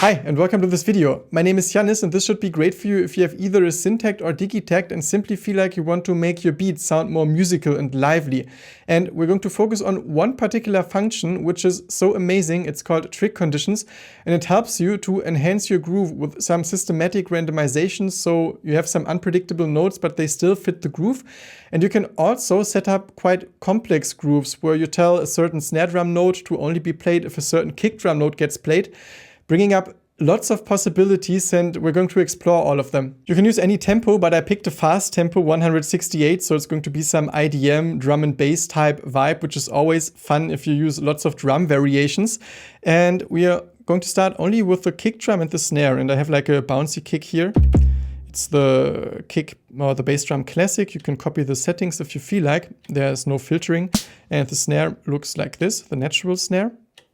Hi and welcome to this video. My name is Yannis and this should be great for you if you have either a Syntakt or Digitakt and simply feel like you want to make your beats sound more musical and lively. And we're going to focus on one particular function which is so amazing. It's called Trig Conditions and it helps you to enhance your groove with some systematic randomization, so you have some unpredictable notes but they still fit the groove. And you can also set up quite complex grooves where you tell a certain snare drum note to only be played if a certain kick drum note gets played, bringing up lots of possibilities, and we're going to explore all of them. You can use any tempo, but I picked a fast tempo, 168, so it's going to be some IDM drum and bass type vibe, which is always fun if you use lots of drum variations. And we are going to start only with the kick drum and the snare, and I have like a bouncy kick here. It's the kick or the bass drum classic. You can copy the settings if you feel like. There's no filtering, and the snare looks like this, the natural snare.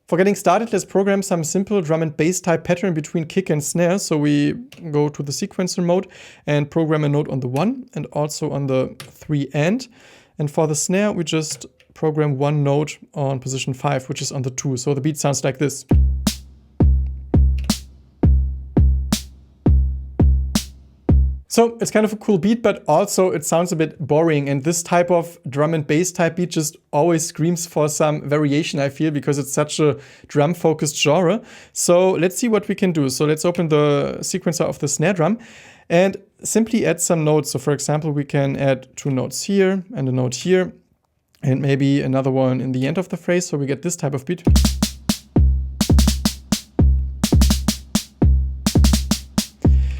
For getting started, let's program some simple drum and bass type pattern between kick and snare. So we go to the sequencer mode and program a note on the 1 and also on the 3 and. And for the snare, we just program one note on position 5, which is on the 2. So the beat sounds like this. So it's kind of a cool beat, but also it sounds a bit boring. And this type of drum and bass type beat just always screams for some variation, I feel, because it's such a drum focused genre. So let's see what we can do. So let's open the sequencer of the snare drum and simply add some notes. So for example, we can add 2 notes here and a note here and maybe another one in the end of the phrase. So we get this type of beat.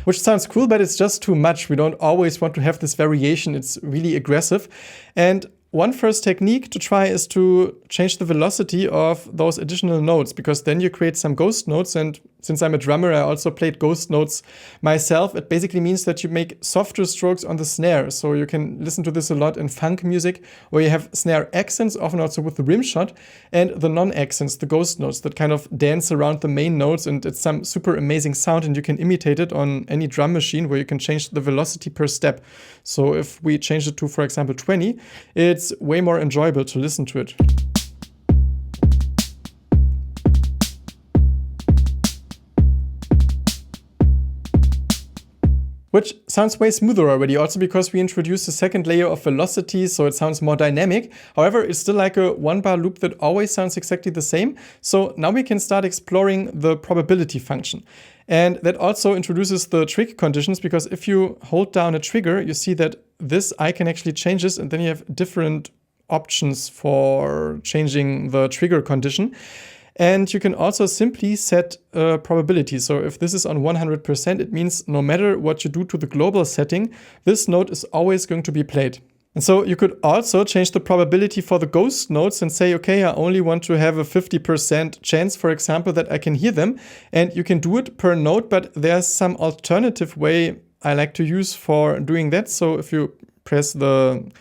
Which sounds cool, but it's just too much. We don't always want to have this variation. It's really aggressive. And one first technique to try is to change the velocity of those additional notes, because then you create some ghost notes. And since I'm a drummer, I also played ghost notes myself. It basically means that you make softer strokes on the snare. So you can listen to this a lot in funk music, where you have snare accents, often also with the rim shot, and the non-accents, the ghost notes that kind of dance around the main notes. And it's some super amazing sound, and you can imitate it on any drum machine where you can change the velocity per step. So if we change it to, for example, 20, it's way more enjoyable to listen to it. Which sounds way smoother already, also because we introduced a second layer of velocity, so it sounds more dynamic. However, it's still like a 1-bar loop that always sounds exactly the same. So now we can start exploring the probability function. And that also introduces the trig conditions, because if you hold down a trigger, you see that this icon actually changes, and then you have different options for changing the trigger condition. And you can also simply set a probability. So if this is on 100%, it means no matter what you do to the global setting, this note is always going to be played. And so you could also change the probability for the ghost notes and say, okay, I only want to have a 50% chance, for example, that I can hear them. And you can do it per note, but there's some alternative way I like to use for doing that. So if you press the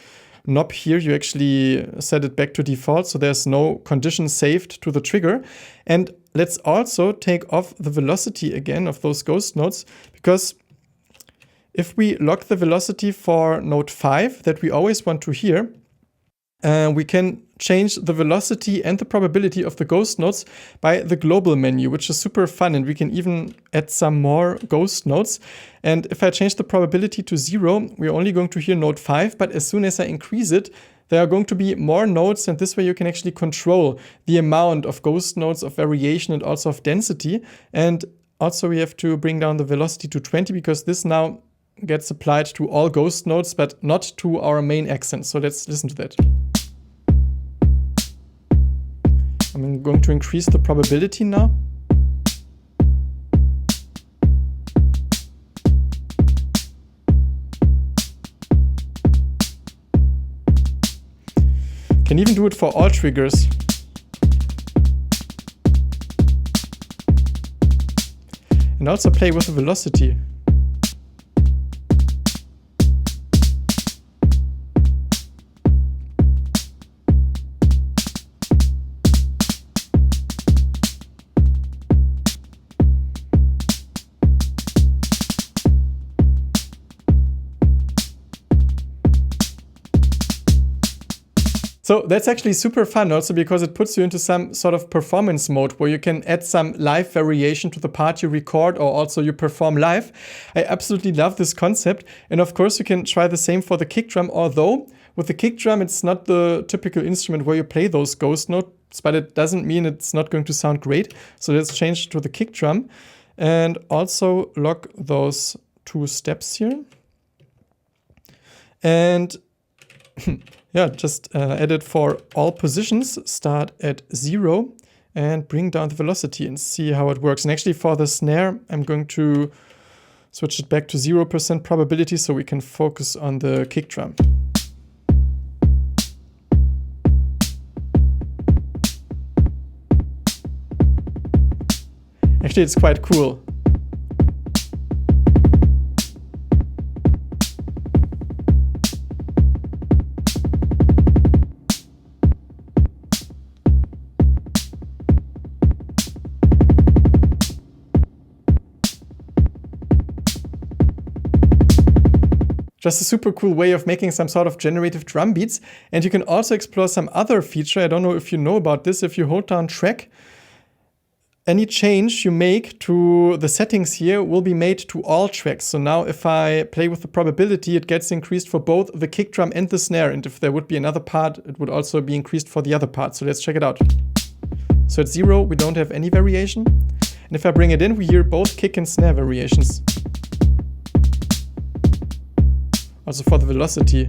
knob here, you actually set it back to default, so there's no condition saved to the trigger. And let's also take off the velocity again of those ghost notes, because if we lock the velocity for note 5 that we always want to hear, we can change the velocity and the probability of the ghost notes by the global menu, which is super fun. And we can even add some more ghost notes. And if I change the probability to 0, we're only going to hear note 5. But as soon as I increase it, there are going to be more notes. And this way you can actually control the amount of ghost notes, of variation, and also of density. And also we have to bring down the velocity to 20, because this now gets applied to all ghost notes, but not to our main accent. So let's listen to that. I'm going to increase the probability now. Can even do it for all triggers. And also play with the velocity. So that's actually super fun also because it puts you into some sort of performance mode where you can add some live variation to the part you record or also you perform live. I absolutely love this concept. And of course you can try the same for the kick drum, although with the kick drum it's not the typical instrument where you play those ghost notes, but it doesn't mean it's not going to sound great. So let's change to the kick drum and also lock those 2 steps here. And yeah, just add it for all positions, start at 0 and bring down the velocity and see how it works. And actually for the snare, I'm going to switch it back to 0% probability so we can focus on the kick drum. Actually, it's quite cool. Just a super cool way of making some sort of generative drum beats. And you can also explore some other feature. I don't know if you know about this. If you hold down track, any change you make to the settings here will be made to all tracks. So now if I play with the probability, it gets increased for both the kick drum and the snare. And if there would be another part, it would also be increased for the other part. So let's check it out. So at 0, we don't have any variation. And if I bring it in, we hear both kick and snare variations. Also for the velocity.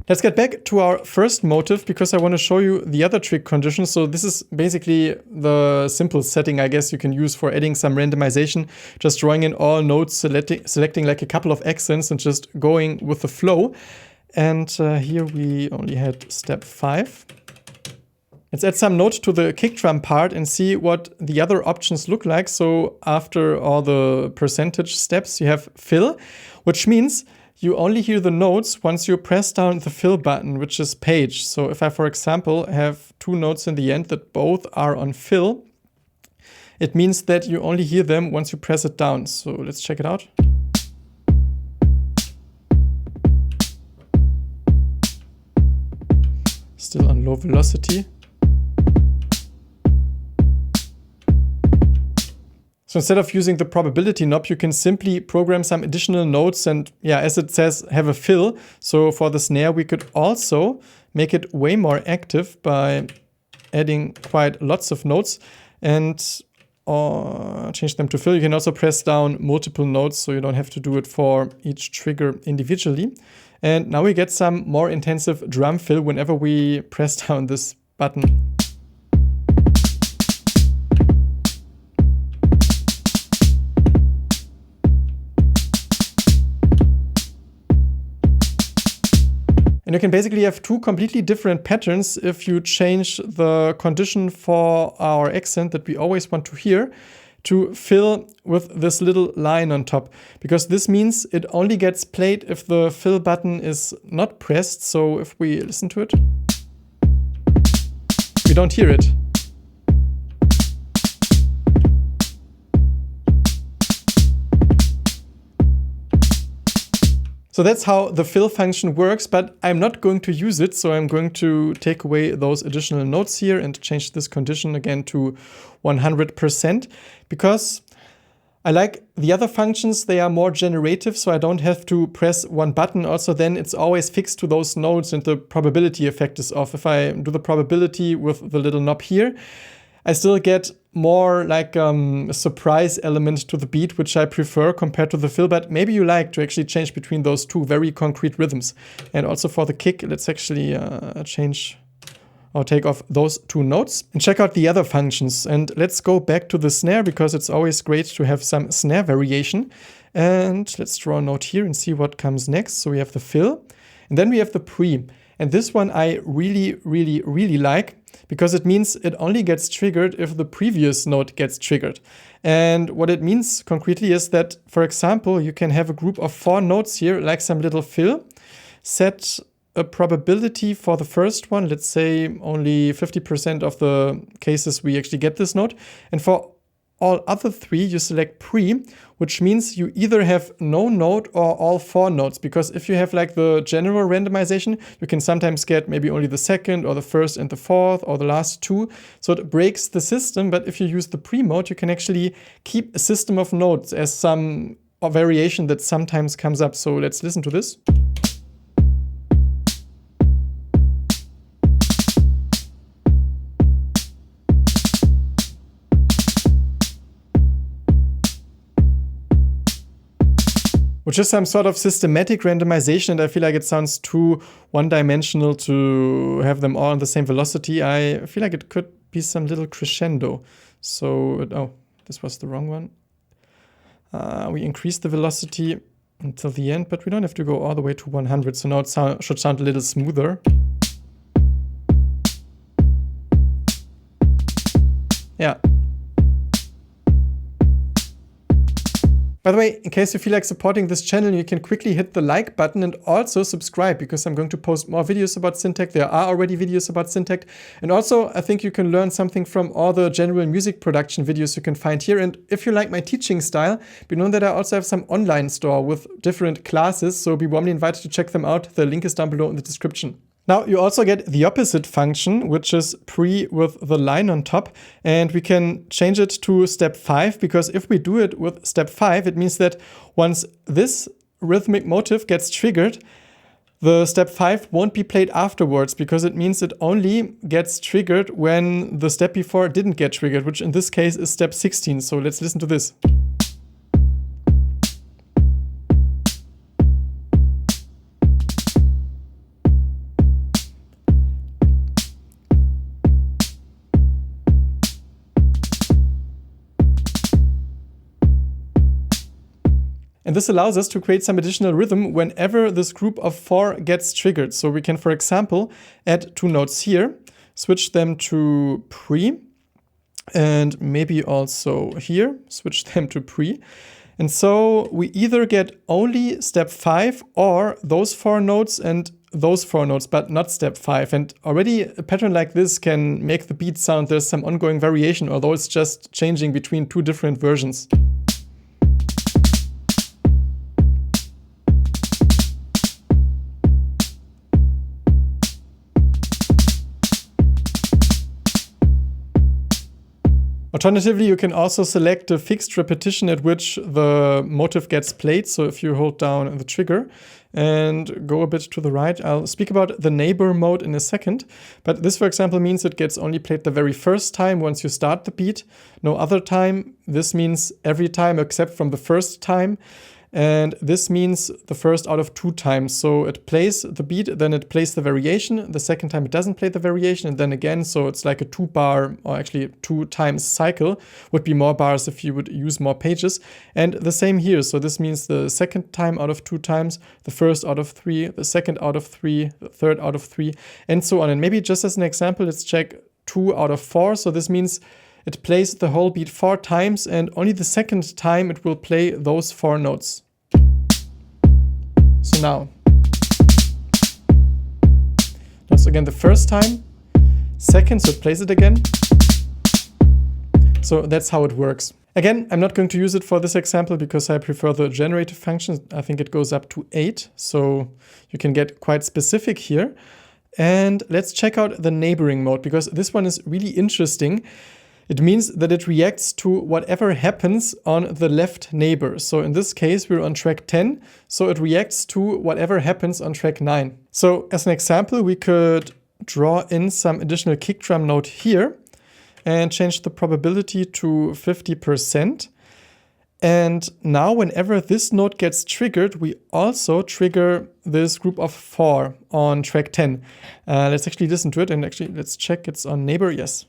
Let's get back to our first motive because I want to show you the other trig condition. So this is basically the simple setting I guess you can use for adding some randomization, just drawing in all notes, selecting like a couple of accents and just going with the flow. And here we only had step 5. Let's add some note to the kick drum part and see what the other options look like. So after all the percentage steps, you have fill, which means you only hear the notes once you press down the fill button, which is page. So if I, for example, have 2 notes in the end that both are on fill, it means that you only hear them once you press it down. So let's check it out. Still on low velocity. So instead of using the probability knob, you can simply program some additional notes and, yeah, as it says, have a fill. So for the snare, we could also make it way more active by adding quite lots of notes and change them to fill. You can also press down multiple notes, so you don't have to do it for each trigger individually. And now we get some more intensive drum fill whenever we press down this button. And you can basically have 2 completely different patterns if you change the condition for our accent that we always want to hear to fill with this little line on top. Because this means it only gets played if the fill button is not pressed. So if we listen to it, we don't hear it. So that's how the fill function works, but I'm not going to use it. So I'm going to take away those additional notes here and change this condition again to 100% because I like the other functions. They are more generative, so I don't have to press one button. Also, then it's always fixed to those notes and the probability effect is off. If I do the probability with the little knob here, I still get more like a surprise element to the beat, which I prefer compared to the fill, but maybe you like to actually change between those 2 very concrete rhythms. And also for the kick, let's actually change or take off those 2 notes and check out the other functions. And let's go back to the snare because it's always great to have some snare variation. And let's draw a note here and see what comes next. So we have the fill and then we have the pre. And this one I really like, because it means it only gets triggered if the previous note gets triggered. And what it means concretely is that, for example, you can have a group of 4 notes here, like some little fill, set a probability for the first one, let's say only 50% of the cases we actually get this note. And for all other 3, you select pre, which means you either have no note or all 4 notes. Because if you have like the general randomization, you can sometimes get maybe only the second or the first and the fourth or the last 2. So it breaks the system. But if you use the pre mode, you can actually keep a system of notes as some variation that sometimes comes up. So let's listen to this. Which is some sort of systematic randomization, and I feel like it sounds too one-dimensional to have them all on the same velocity. I feel like it could be some little crescendo. So, oh, this was the wrong one. We increased the velocity until the end, but we don't have to go all the way to 100. So now it should sound a little smoother. Yeah. By the way, in case you feel like supporting this channel, you can quickly hit the like button and also subscribe, because I'm going to post more videos about Syntakt. There are already videos about Syntakt. And also, I think you can learn something from all the general music production videos you can find here. And if you like my teaching style, be known that I also have some online store with different classes, so be warmly invited to check them out. The link is down below in the description. Now you also get the opposite function, which is pre with the line on top, and we can change it to step 5, because if we do it with step 5, it means that once this rhythmic motif gets triggered, the step 5 won't be played afterwards, because it means it only gets triggered when the step before didn't get triggered, which in this case is step 16. So let's listen to this. And this allows us to create some additional rhythm whenever this group of 4 gets triggered. So we can, for example, add 2 notes here, switch them to pre, and maybe also here, switch them to pre. And so we either get only step 5 or those 4 notes and those 4 notes, but not step 5. And already a pattern like this can make the beat sound there's some ongoing variation, although it's just changing between 2 different versions. Alternatively, you can also select a fixed repetition at which the motif gets played. So if you hold down the trigger and go a bit to the right, I'll speak about the neighbor mode in a second. But this, for example, means it gets only played the very first time once you start the beat. No other time. This means every time except from the first time. And this means the first out of 2 times. So it plays the beat, then it plays the variation. The second time it doesn't play the variation, and then again. So it's like a 2-bar, or actually 2 times cycle. Would be more bars if you would use more pages. And the same here. So this means the second time out of 2 times, the first out of 3, the second out of 3, the third out of 3, and so on. And maybe just as an example, let's check 2 out of 4. So this means it plays the whole beat 4 times, and only the second time it will play those 4 notes. So now, that's again the first time, second, so it plays it again. So that's how it works. Again, I'm not going to use it for this example because I prefer the generative function. I think it goes up to 8, so you can get quite specific here. And let's check out the neighboring mode, because this one is really interesting. It means that it reacts to whatever happens on the left neighbor. So in this case, we're on track 10, so it reacts to whatever happens on track 9. So as an example, we could draw in some additional kick drum note here and change the probability to 50%. And now whenever this note gets triggered, we also trigger this group of 4 on track 10. Let's actually listen to it, and actually let's check it's on neighbor. Yes.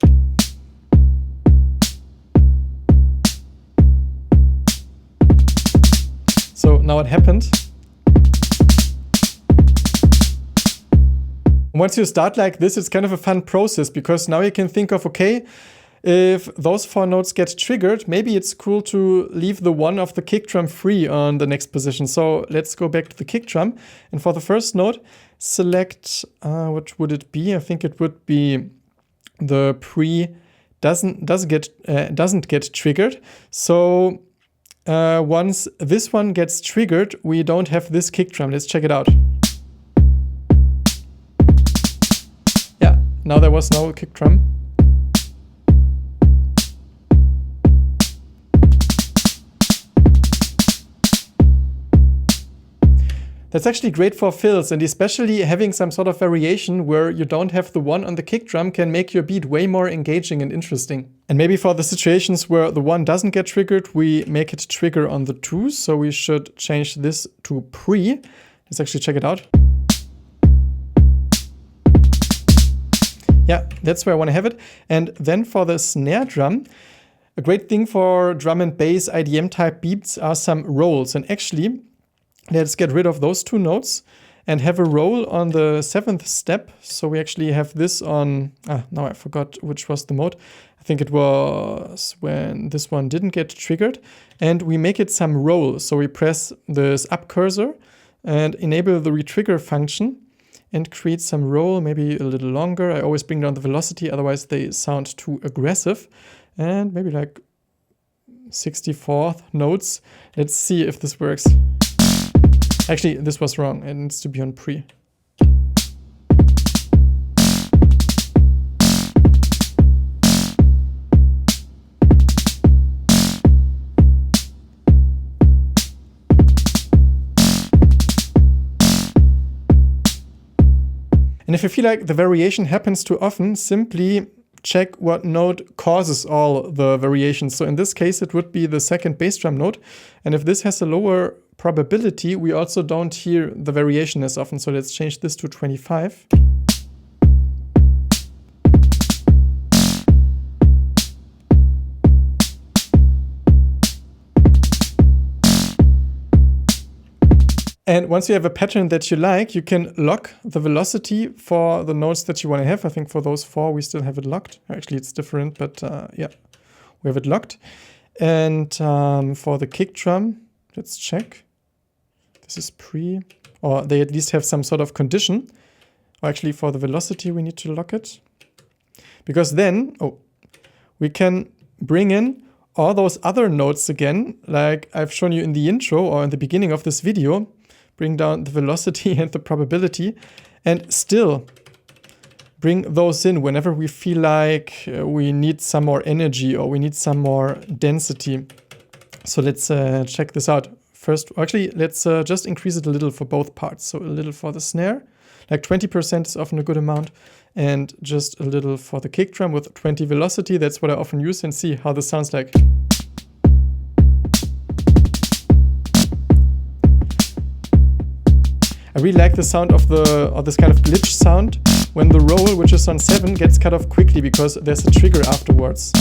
So now it happened. Once you start like this, it's kind of a fun process, because now you can think of, okay, if those 4 notes get triggered, maybe it's cool to leave the 1 of the kick drum free on the next position. So let's go back to the kick drum. And for the first note, select, what would it be? I think it would be the pre doesn't get triggered. So once this one gets triggered, we don't have this kick drum. Let's check it out. Yeah, now there was no kick drum. That's actually great for fills, and especially having some sort of variation where you don't have the 1 on the kick drum can make your beat way more engaging and interesting. And maybe for the situations where the 1 doesn't get triggered, we make it trigger on the 2. So we should change this to pre. Let's actually check it out. Yeah, that's where I want to have it. And then for the snare drum, a great thing for drum and bass IDM type beats are some rolls. And actually, let's get rid of those 2 notes and have a roll on the 7th step. So we actually have this on, now I forgot which was the mode. I think it was when this one didn't get triggered. And we make it some roll. So we press this up cursor and enable the retrigger function and create some roll, maybe a little longer. I always bring down the velocity, otherwise they sound too aggressive. And maybe like 64th notes. Let's see if this works. Actually, this was wrong. It needs to be on pre. And if you feel like the variation happens too often, simply check what note causes all the variations. So in this case, it would be the 2nd bass drum note. And if this has a lower probability, we also don't hear the variation as often. So let's change this to 25. And once you have a pattern that you like, you can lock the velocity for the notes that you want to have. I think for those 4, we still have it locked. Actually, it's different, but yeah, we have it locked. And for the kick drum, let's check. This is pre, or they at least have some sort of condition. Or actually, for the velocity, we need to lock it. Because then, we can bring in all those other notes again, like I've shown you in the intro or in the beginning of this video. Bring down the velocity and the probability, and still bring those in whenever we feel like we need some more energy or we need some more density. So let's check this out. First, actually, let's just increase it a little for both parts. So a little for the snare, like 20% is often a good amount, and just a little for the kick drum with 20 velocity. That's what I often use, and see how this sounds like. I really like the sound of this kind of glitch sound when the roll, which is on 7, gets cut off quickly because there's a trigger afterwards.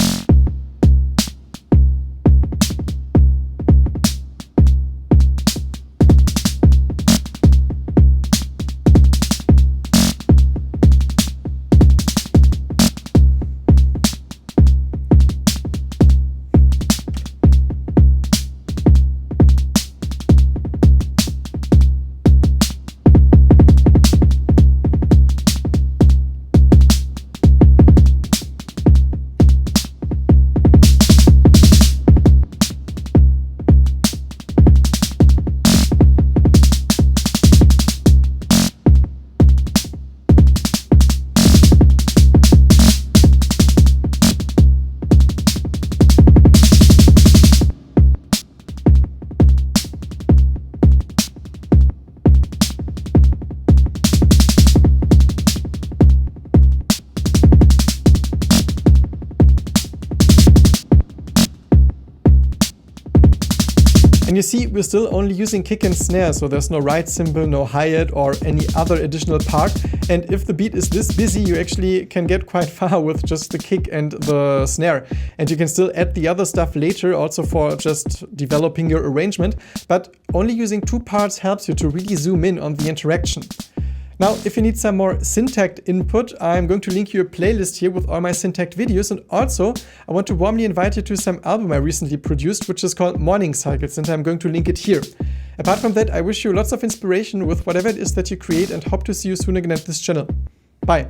And you see, we're still only using kick and snare, so there's no ride cymbal, no hi-hat or any other additional part. And if the beat is this busy, you actually can get quite far with just the kick and the snare. And you can still add the other stuff later, also for just developing your arrangement. But only using 2 parts helps you to really zoom in on the interaction. Now, if you need some more Syntakt input, I'm going to link you a playlist here with all my Syntakt videos. And also, I want to warmly invite you to some album I recently produced, which is called Morning Cycles, and I'm going to link it here. Apart from that, I wish you lots of inspiration with whatever it is that you create and hope to see you soon again at this channel. Bye!